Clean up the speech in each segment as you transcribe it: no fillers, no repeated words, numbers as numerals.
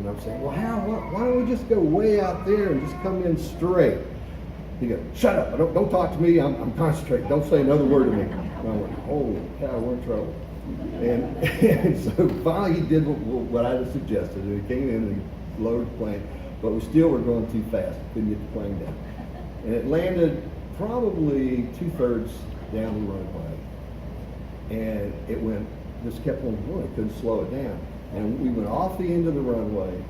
And I'm saying, well, Hal, why don't we just go way out there and just come in straight? He goes, shut up, don't talk to me, I'm concentrating, don't say another word to me. And I went, holy cow, we're in trouble. And so finally he did what I had suggested, and he came in and he lowered the plane, but we still were going too fast, couldn't get the plane down. And it landed probably 2/3 down the runway. And it went, just kept on going, couldn't slow it down. And we went off the end of the runway,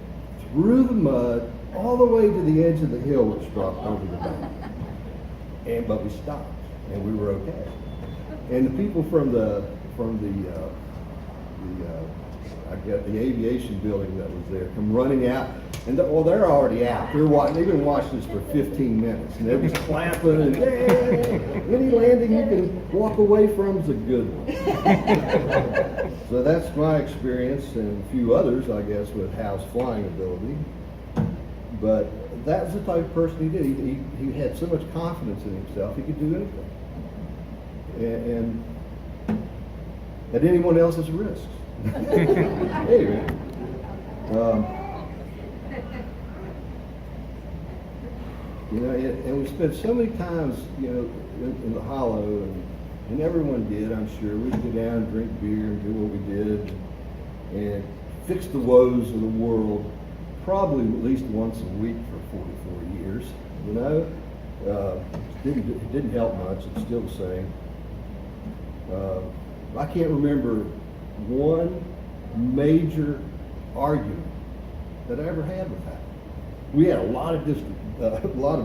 through the mud, all the way to the edge of the hill, which dropped over the bank. But we stopped, and we were okay. And the people from the aviation building that was there come running out, and they're already out. They've been watching this for 15 minutes, and they're just clapping and any landing you can walk away from is a good one. So that's my experience, and a few others, I guess, with Hal's flying ability. But that's the type of person he did. He had so much confidence in himself, he could do anything. And at anyone else's risk. Anyway, and we spent so many times, in the Hollow, and everyone did, I'm sure. We'd go down and drink beer and do what we did, and fix the woes of the world, probably at least once a week for 44 years. It didn't help much. It's still the same. I can't remember one major argument that I ever had with Hal. We had a lot of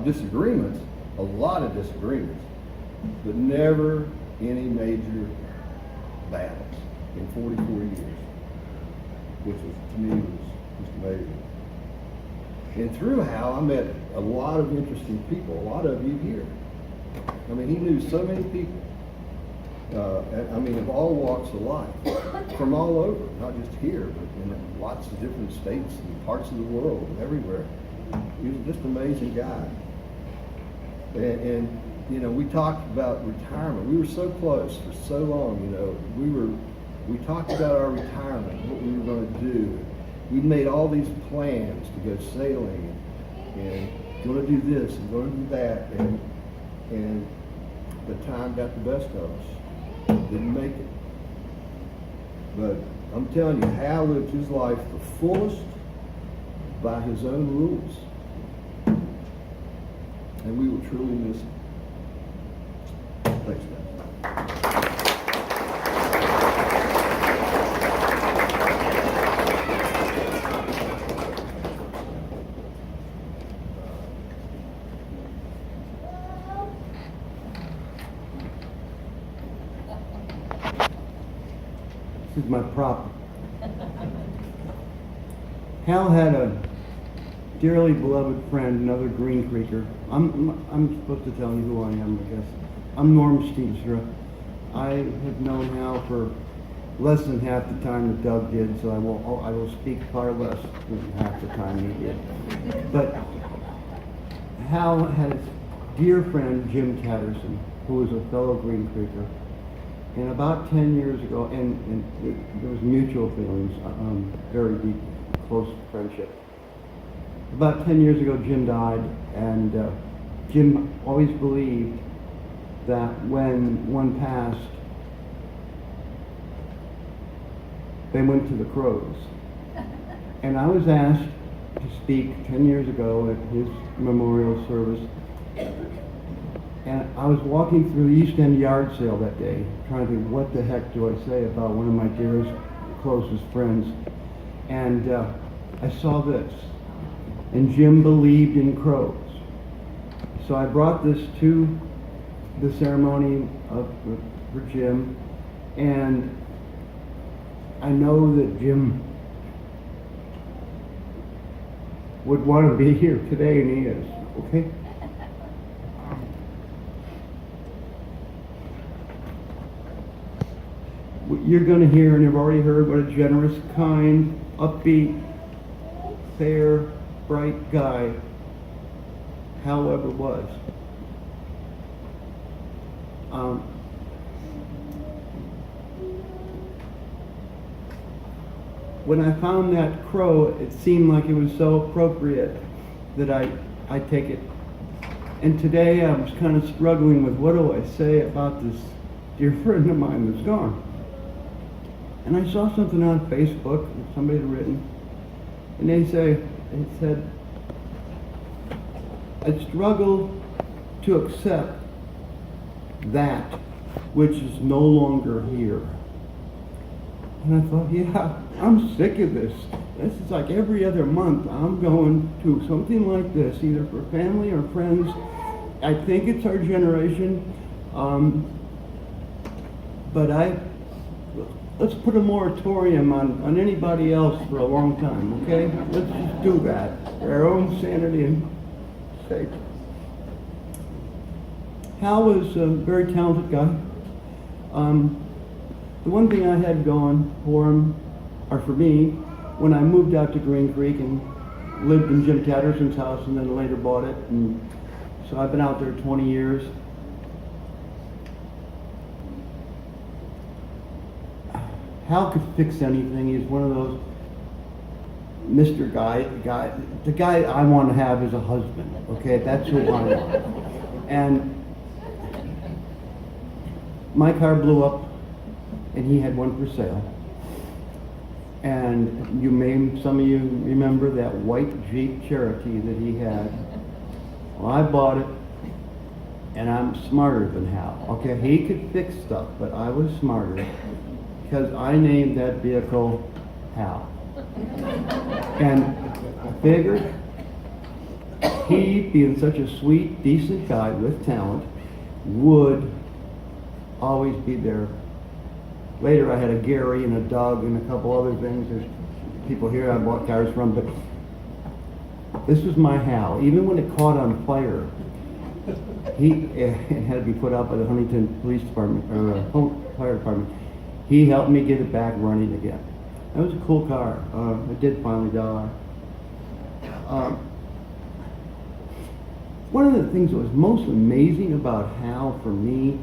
disagreements, but never any major battles in 44 years, which was, to me, was just amazing. And through Hal, I met a lot of interesting people, a lot of you here. I mean, he knew so many people. Of all walks of life, from all over, not just here, but in lots of different states and parts of the world, and everywhere. He was just an amazing guy. And we talked about retirement. We were so close for so long. We talked about our retirement, what we were going to do. We made all these plans to go sailing, and going to do this and going to do that, and the time got the best of us. Didn't make it. But I'm telling you, Hal lived his life the fullest by his own rules. And we will truly miss him. Thanks, guys. This is my prop. Hal had a dearly beloved friend, another Green Creeker. I'm supposed to tell you who I am, I guess. I'm Norm Steenstra. I have known Hal for less than half the time that Doug did, so I will speak far less than half the time he did. But Hal had his dear friend Jim Tatterson, who was a fellow Green Creeker. And about 10 years ago, and there was mutual feelings, very deep, close friendship. About 10 years ago, Jim died, and Jim always believed that when one passed, they went to the crows. And I was asked to speak 10 years ago at his memorial service. And I was walking through the East End yard sale that day, trying to think, what the heck do I say about one of my dearest, closest friends? And I saw this. And Jim believed in crows. So I brought this to the ceremony for Jim. And I know that Jim would want to be here today, and he is. Okay? You're going to hear, and you've already heard, what a generous, kind, upbeat, fair, bright guy Hal Weber was. when I found that crow, it seemed like it was so appropriate that I take it. And today I was kind of struggling with what do I say about this dear friend of mine that's gone. And I saw something on Facebook that somebody had written, and it said, I struggle to accept that which is no longer here. And I thought, yeah, I'm sick of this. This is like every other month I'm going to something like this, either for family or friends. I think it's our generation, but let's put a moratorium on anybody else for a long time, okay? Let's just do that for our own sanity and sake. Hal was a very talented guy. The one thing I had going for him, or for me, when I moved out to Green Creek and lived in Jim Tatterson's house and then later bought it, and so I've been out there 20 years. Hal could fix anything. He's one of those Mr. The guy I want to have is a husband, okay? That's who I want. And my car blew up, and he had one for sale. And some of you remember that white Jeep Cherokee that he had. Well, I bought it, and I'm smarter than Hal. Okay, he could fix stuff, but I was smarter because I named that vehicle Hal. And I figured he, being such a sweet, decent guy with talent, would always be there. Later I had a Gary and a Doug and a couple other things. There's people here I bought cars from, but this was my Hal. Even when it caught on fire, it had to be put out by the Huntington Police Department, or Fire Department. He helped me get it back running again. That was a cool car. It did finally die. One of the things that was most amazing about Hal for me,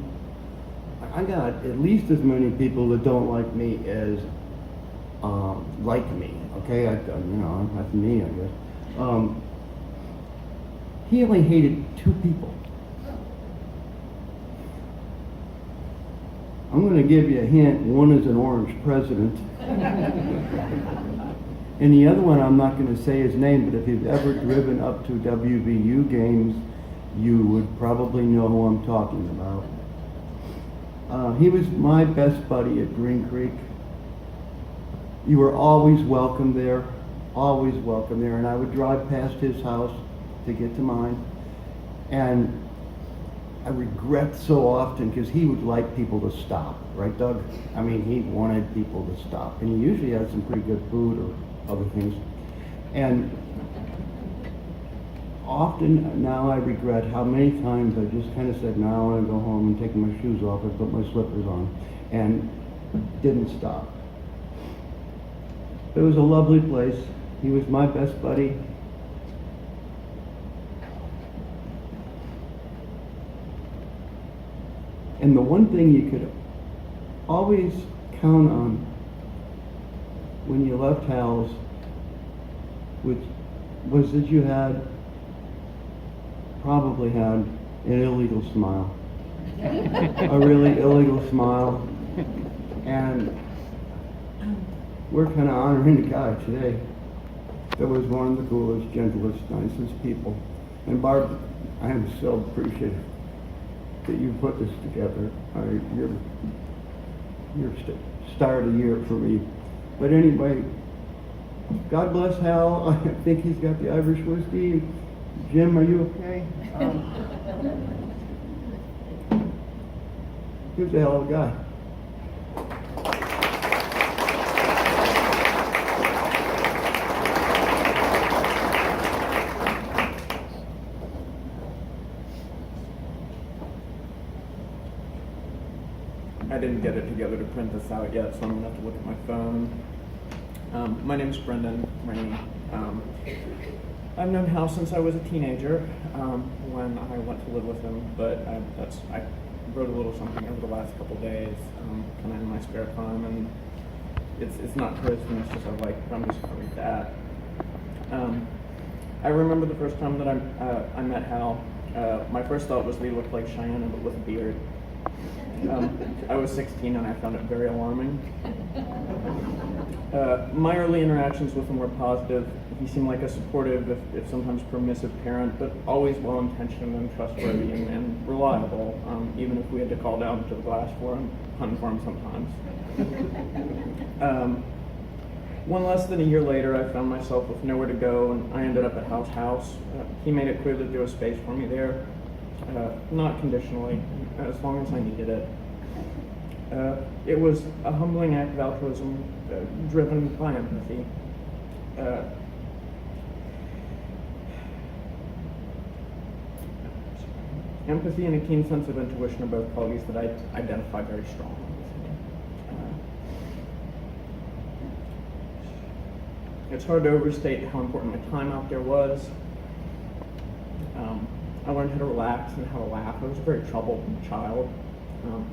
I got at least as many people that don't like me as like me. Okay, that's me, I guess. He only hated 2 people. I'm going to give you a hint. One is an orange president. And the other one, I'm not going to say his name, but if you've ever driven up to WVU games, you would probably know who I'm talking about. He was my best buddy at Green Creek. You were always welcome there, and I would drive past his house to get to mine, and I regret so often because he would like people to stop, right, Doug? I mean, he wanted people to stop, and he usually had some pretty good food or other things. And often now I regret how many times I just kind of said, no, I want to go home and take my shoes off and put my slippers on, and didn't stop. It was a lovely place. He was my best buddy. And the one thing you could always count on when you left Hal's, which was that you probably had an illegal smile. A really illegal smile. And we're kind of honoring the guy today that was one of the coolest, gentlest, nicest people. And Barb, I am so appreciative that you put this together. You're star of the year for me. But anyway, God bless Hal. I think he's got the Irish whiskey. Jim, are you okay? He was a hell of a guy. I didn't get it together to print this out yet, so I'm going to have to look at my phone. My name's Brendan Rainey. I've known Hal since I was a teenager when I went to live with him, but I wrote a little something over the last couple days, kind of in my spare time, and it's not criticism, it's just I like, I'm just gonna read that. I remember the first time that I met Hal. My first thought was that he looked like Cheyenne, but with a beard. I was 16 and I found it very alarming. My early interactions with him were positive. He seemed like a supportive, if sometimes permissive parent, but always well-intentioned and trustworthy and reliable, even if we had to call down to the glass for him, hunting for him sometimes. One less than a year later, I found myself with nowhere to go, and I ended up at Hal's house. He made it clear that there was space for me there, not conditionally, as long as I needed it. It was a humbling act of altruism, driven by empathy. Empathy and a keen sense of intuition are both qualities that I identify very strongly with him. It's hard to overstate how important my time out there was. I learned how to relax and how to laugh. I was a very troubled child,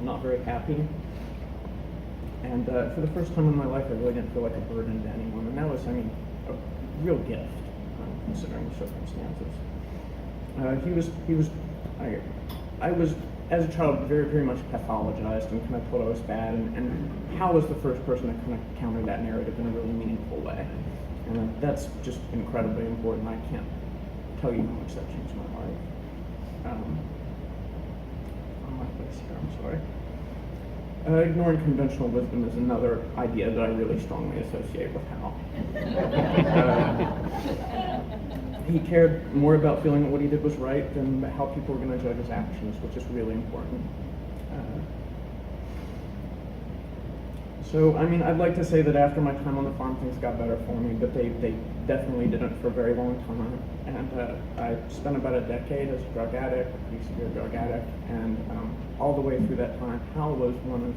not very happy. And for the first time in my life, I really didn't feel like a burden to anyone. And that was, I mean, a real gift, considering the circumstances. I was, as a child, very, very much pathologized and kind of told I was bad. And Hal was the first person to kind of counter that narrative in a really meaningful way. And that's just incredibly important. I can't tell you how much that changed my life. On my place here, I'm sorry. Ignoring conventional wisdom is another idea that I really strongly associate with Hal. He cared more about feeling that what he did was right than how people were going to judge his actions, which is really important. So, I mean, I'd like to say that after my time on the farm, things got better for me, but they definitely didn't for a very long time. And I spent about a decade as a drug addict, a pretty severe drug addict, and all the way through that time, Hal was one of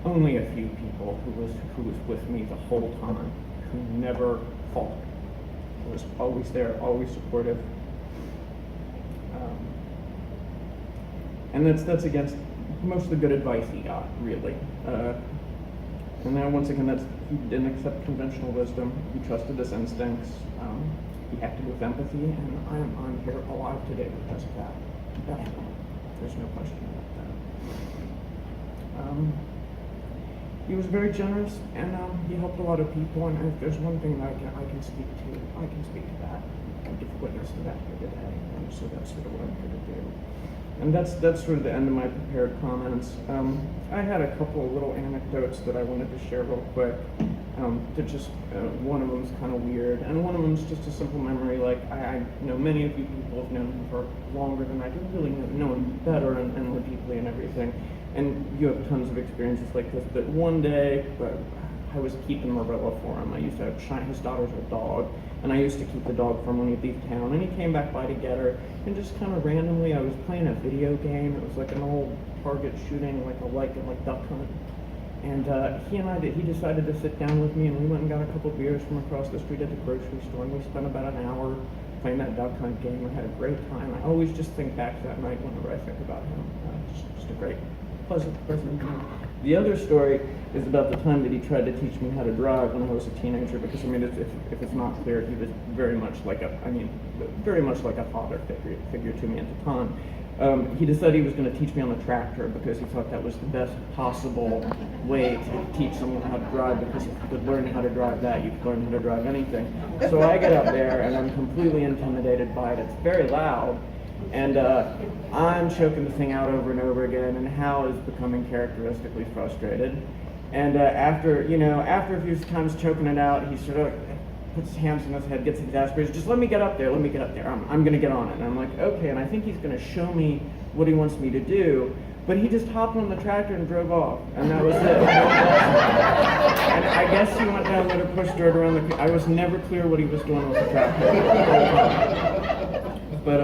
only a few people who was with me the whole time, who never faltered, was always there, always supportive. And that's against most of the good advice he got, really. And now, once again, he didn't accept conventional wisdom. He trusted his instincts. He acted with empathy, and I'm here alive today because of that. Definitely, there's no question about that. He was very generous, and he helped a lot of people. And if there's one thing that I can speak to that. I give witness to that here today, and so that's sort of what I'm here to do. And that's sort of the end of my prepared comments. I had a couple of little anecdotes that I wanted to share real quick. One of them's kind of weird, and one of them's just a simple memory. Like I know many of you people have known him for longer than I do, really know him better and more deeply and everything. And you have tons of experiences like this. But one day, I was keeping Marilla for him. I used to have his daughter's a dog, and I used to keep the dog for him when he'd leave town. And he came back by to get her, and just kind of randomly, I was playing a video game. It was like an old target shooting, like duck hunt. And he decided to sit down with me, and we went and got a couple beers from across the street at the grocery store, and we spent about an hour playing that duck hunt game. We had a great time. I always just think back to that night whenever I think about him. Just a great, pleasant time. The other story is about the time that he tried to teach me how to drive when I was a teenager, because I mean, if it's not clear, he was very much like a father figure to me at the time. He decided he was going to teach me on the tractor because he thought that was the best possible way to teach someone how to drive, because if you could learn how to drive that, you could learn how to drive anything. So I get up there and I'm completely intimidated by it. It's very loud, and I'm choking the thing out over and over again, and Hal is becoming characteristically frustrated. And after a few times choking it out, he sort of puts his hands on his head, gets exasperated. Just let me get up there. I'm going to get on it. And I'm like, okay. And I think he's going to show me what he wants me to do. But he just hopped on the tractor and drove off. And that was it. And I guess he went down there to push dirt around I was never clear what he was doing with the tractor. But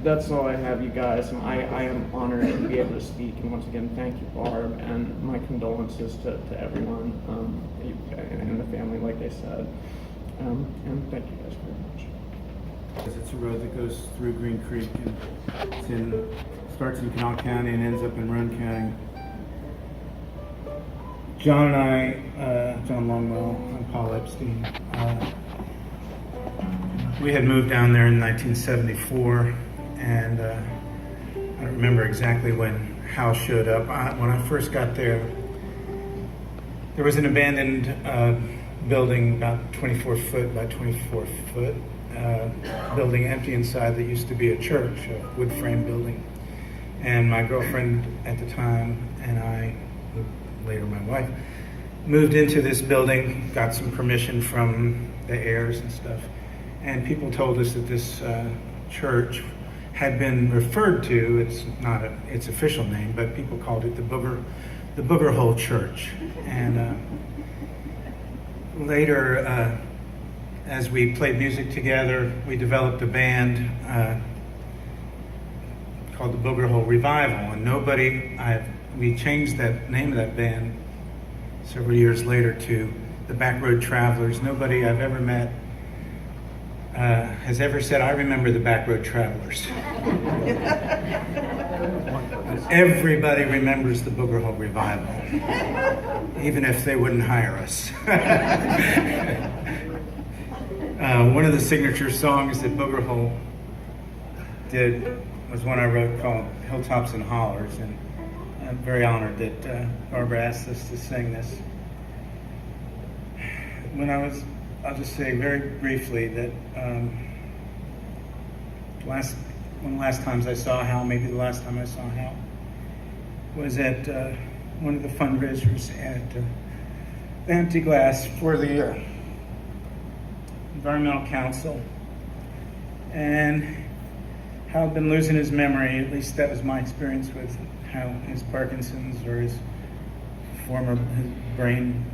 that's all I have, you guys. And I am honored to be able to speak. And once again, thank you, Barb, and my condolences to everyone and the family, like they said. And thank you guys very much. It's a road that goes through Green Creek, and starts in Kanawha County and ends up in Roane County. John and I, John Longwell and Paul Epstein, we had moved down there in 1974, and I don't remember exactly when Hal showed up. When I first got there, there was an abandoned building, about 24 foot by 24 foot, building empty inside that used to be a church, a wood frame building. And my girlfriend at the time and I, later my wife, moved into this building, got some permission from the heirs and stuff. And people told us that this church had been referred to, it's not its official name, but people called it the Booger Hole Church. And later, as we played music together, we developed a band called the Booger Hole Revival. And we changed that name of that band several years later to the Backroad Travelers. Nobody I've ever met has ever said, "I remember the Backroad Travelers." Everybody remembers the Booger Hole Revival, even if they wouldn't hire us. One of the signature songs that Booger Hole did was one I wrote called Hilltops and Hollers, and I'm very honored that Barbara asked us to sing this. I'll just say very briefly that one of the last times I saw Hal, maybe the last time I saw Hal, was at one of the fundraisers at the Empty Glass for the Environmental Council. And Hal had been losing his memory, at least that was my experience with how his Parkinson's or his brain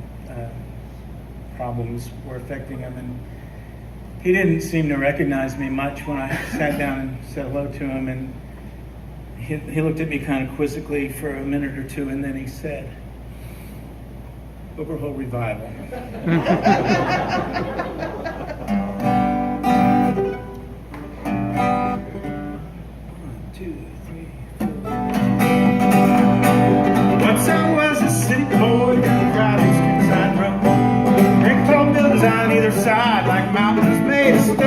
problems were affecting him. And he didn't seem to recognize me much when I sat down and said hello to him. And he looked at me kind of quizzically for a minute or two, and then he said, "Booger Hole Revival." 1, 2, 3, 4. Once I was a city boy in the crowded streets I'd roam. Brick tall buildings on either side, like mountains made of stone.